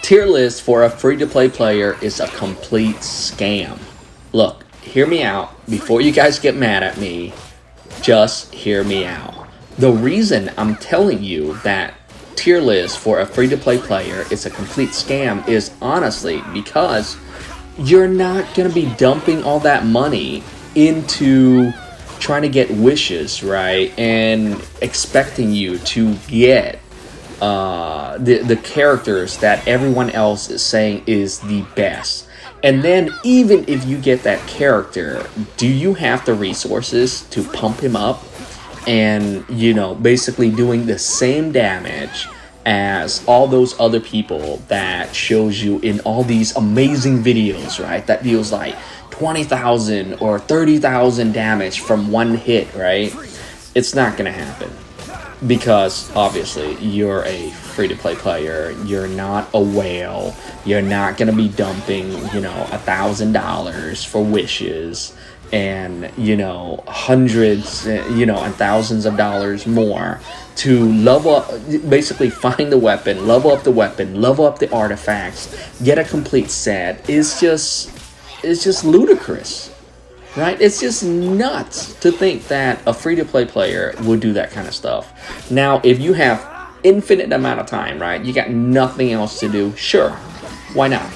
tier list for a free-to-play player is a complete scam. Look, hear me out. Before you guys get mad at me, just hear me out. The reason I'm telling you that tier list for a free-to-play player is a complete scam is honestly because you're not going to be dumping all that money into trying to get wishes, right? And expecting you to get the characters that everyone else is saying is the best. And then even if you get that character, do you have the resources to pump him up and, you know, basically doing the same damage as all those other people that shows you in all these amazing videos, right? That deals like 20,000 or 30,000 damage from one hit, right? It's not gonna happen because obviously you're a free-to-play player. You're not a whale. You're not gonna be dumping, you know, $1,000 for wishes and, you know, hundreds, you know, and thousands of dollars more to level up, basically find the weapon, level up the artifacts, get a complete set. It's just ludicrous, right? It's just nuts to think that a free-to-play player would do that kind of stuff. Now, if you have infinite amount of time, right? You got nothing else to do, sure, why not,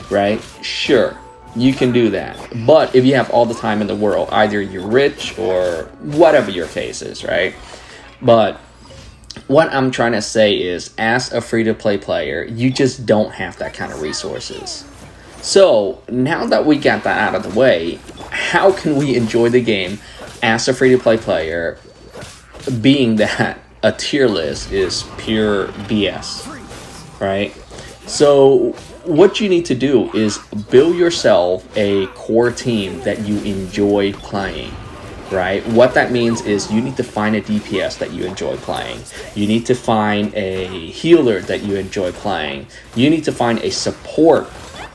right? Sure, you can do that. But if you have all the time in the world, either you're rich or whatever your case is, right? But what I'm trying to say is, as a free-to-play player, you just don't have that kind of resources. So, now that we got that out of the way, how can we enjoy the game as a free-to-play player, being that a tier list is pure BS, right? So, what you need to do is build yourself a core team that you enjoy playing. Right? What that means is you need to find a DPS that you enjoy playing. You need to find a healer that you enjoy playing. You need to find a support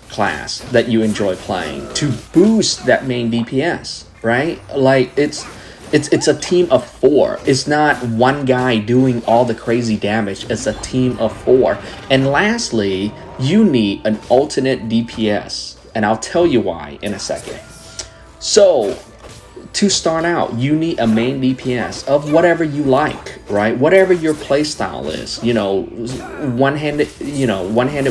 class that you enjoy playing to boost that main DPS, right? Like it's a team of 4. It's not one guy doing all the crazy damage. It's a team of 4. And lastly, you need an alternate DPS, and I'll tell you why in a second. So, to start out, you need a main DPS of whatever you like, right? Whatever your playstyle is, you know, one-handed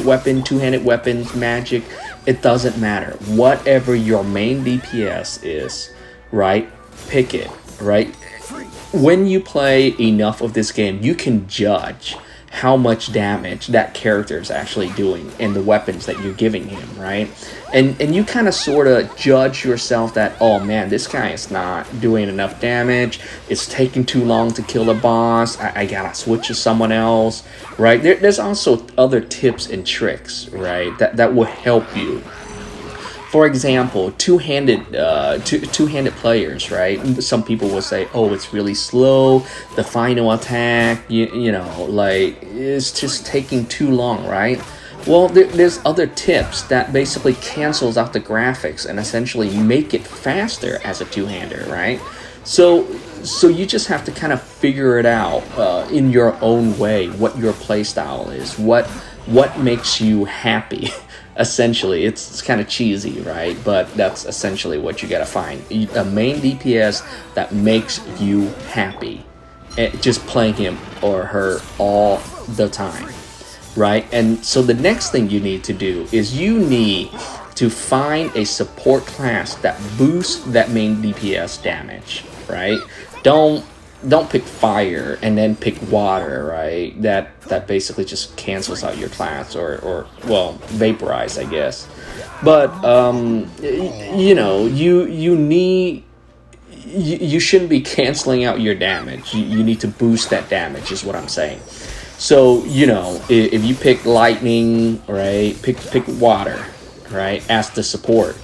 weapon, two-handed weapons, magic, it doesn't matter. Whatever your main DPS is, right? Pick it, right? When you play enough of this game, you can judge how much damage that character is actually doing and the weapons that you're giving him, right? And you kind of sort of judge yourself that, oh man, this guy is not doing enough damage. It's taking too long to kill the boss. I gotta switch to someone else, right? There's also other tips and tricks, right? That will help you. For example, two-handed players, right? Some people will say, oh, it's really slow. The final attack, you know, like, it's just taking too long, right? Well, there's other tips that basically cancels out the graphics and essentially make it faster as a two-hander, right? So you just have to kind of figure it out in your own way, what your playstyle is, what makes you happy. Essentially, it's kind of cheesy, right? But that's essentially what you gotta find. A main DPS that makes you happy. Just playing him or her all the time, right? And so the next thing you need to do is you need to find a support class that boosts that main DPS damage, right? Don't pick fire and then pick water, right? That basically just cancels out your class or well, vaporize, I guess. But you know, you shouldn't be canceling out your damage. You need to boost that damage, is what I'm saying. So, you know, if you pick lightning, right? Pick water, right? As the support.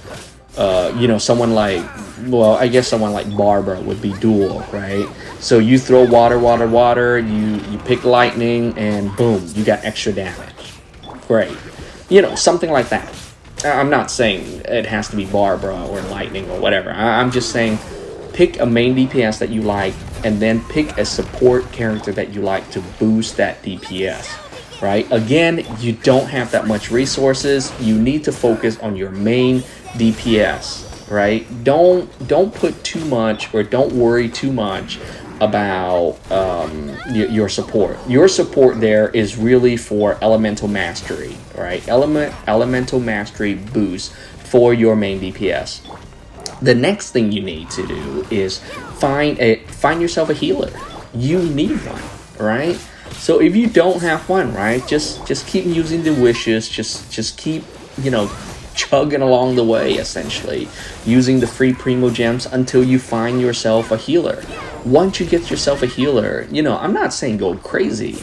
You know, someone like, well, I guess someone like Barbara would be dual, right? So you throw water, you pick lightning, and boom, you got extra damage. Great. You know, something like that. I'm not saying it has to be Barbara or lightning or whatever. I'm just saying pick a main DPS that you like, and then pick a support character that you like to boost that DPS. right? Again, you don't have that much resources. You need to focus on your main DPS, right? Don't put too much, or don't worry too much about your support. Your support there is really for elemental mastery, right? Elemental mastery boost for your main DPS. The next thing you need to do is find yourself a healer. You need one, right? So if you don't have one, right, just keep using the wishes. Just keep, you know, chugging along the way, essentially, using the free primo gems until you find yourself a healer. Once you get yourself a healer, you know, I'm not saying go crazy.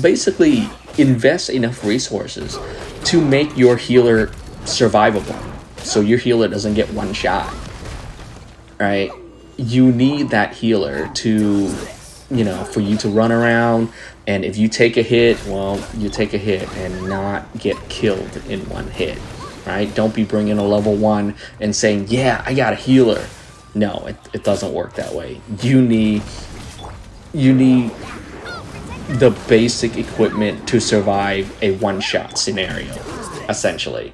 Basically, invest enough resources to make your healer survivable, so your healer doesn't get one shot, right? You need that healer to, you know, for you to run around, and if you take a hit, well, you take a hit and not get killed in one hit, right? Don't be bringing a level 1 and saying, yeah, I got a healer. No, it doesn't work that way. You need the basic equipment to survive a one-shot scenario, essentially,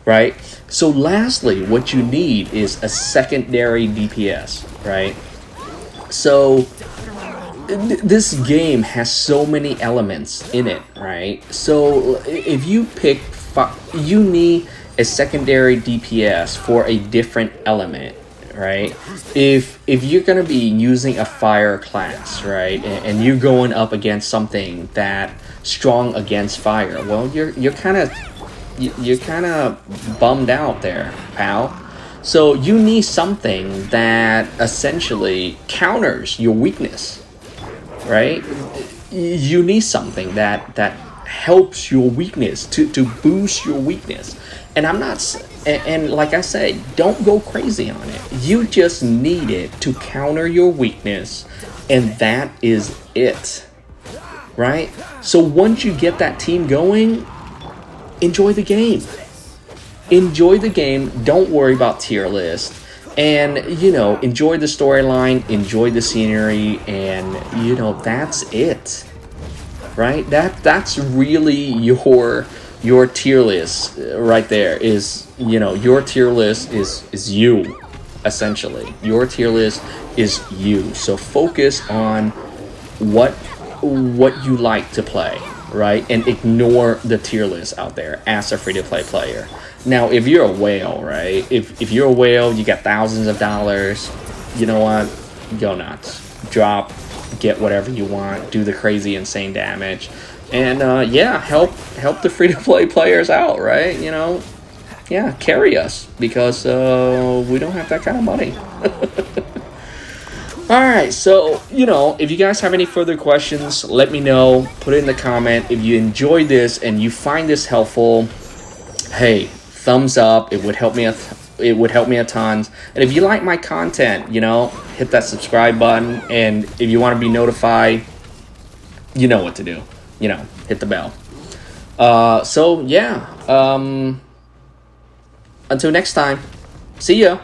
right? So lastly, what you need is a secondary DPS, right? So this game has so many elements in it, right? So if you pick, you need a secondary DPS for a different element, right? If you're gonna be using a fire class, right, and you're going up against something that strong against fire, well, you're kind of bummed out there, pal. So you need something that essentially counters your weakness, right? You need something that helps your weakness, to boost your weakness. And I'm not, and like I said, don't go crazy on it. You just need it to counter your weakness, and that is it, right? So once you get that team going, enjoy the game. Enjoy the game. Don't worry about tier list. And, you know, enjoy the storyline, enjoy the scenery, and, you know, that's it, right? That's really your tier list right there. Is, you know, your tier list is you, essentially. Your tier list is you. So focus on what you like to play, right? And ignore the tier list out there as a free-to-play player. Now, if you're a whale, right? If you're a whale, you got thousands of dollars, you know what? Go nuts. Drop, get whatever you want, do the crazy, insane damage. And, yeah, help the free-to-play players out, right? You know? Yeah, carry us, because we don't have that kind of money. Alright, so, you know, if you guys have any further questions, let me know. Put it in the comment. If you enjoyed this and you find this helpful, hey, thumbs up. It would help me a ton. And if you like my content, you know, hit that subscribe button. And if you want to be notified, you know what to do. You know, hit the bell. So, yeah. Until next time, see ya.